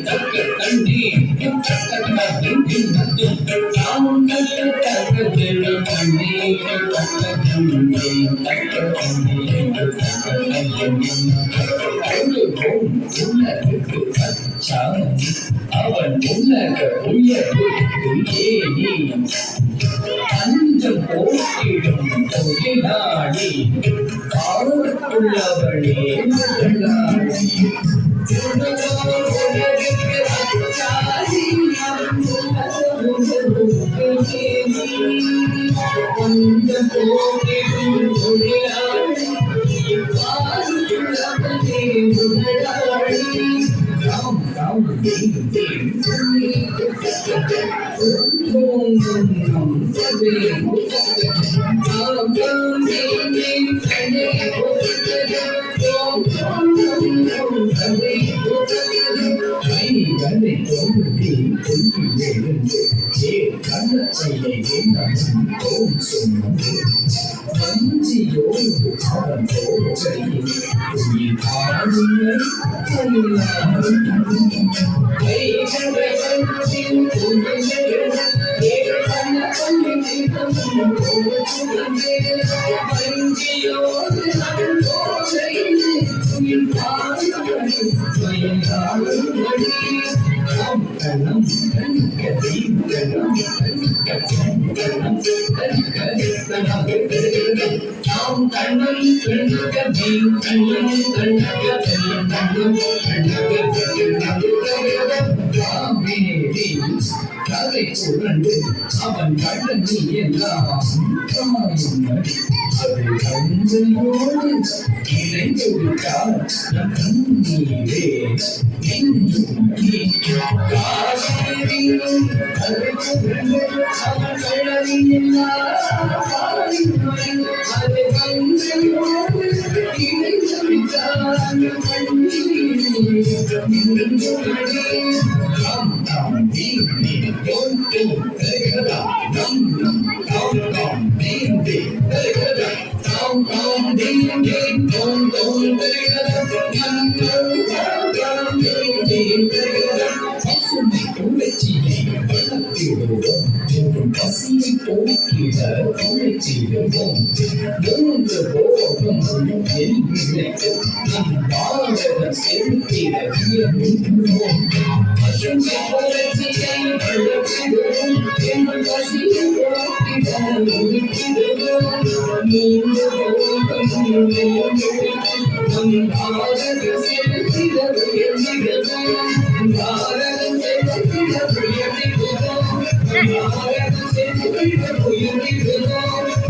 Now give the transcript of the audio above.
தக்க தண்ணி நாம் தக்க தண்ணி அவன் உன்னக உயர்வு ஏனி அஞ்சம் போக்கிடும் தொழிலாளி ஆளுக்குள்ளவளே முதலாளி அஞ்சம் போக்கிடும் தொழிலாளி ஆளுக்குள்ளவளே முதலாளி ராம் ராம் கதை சுரண்டு அவன் கண்ணி எல்லாம் அது கஞ்சையோடு இணைந்து விட்டால் கண்ணீரே கதை சுரண்டு அவன் கண்ணி எல்லாம் அது கஞ்சையோடு இணைந்து விட்டால் பசியை போக்கிட துணைச்சிடுவோம் மூன்று போகம் நம் பாரத செலுத்திட வியப்புவோம் பசுமை புரட்சியை வளர்த்திடுவோம் எங்கள் பசியை போக்கிட துணைச்சிடுவோம் மூன்று போகம் நம் பாரத செலுத்திட வியப்புவோம் பாரதம் செலுத்திட வியப்புவோம் Thank you.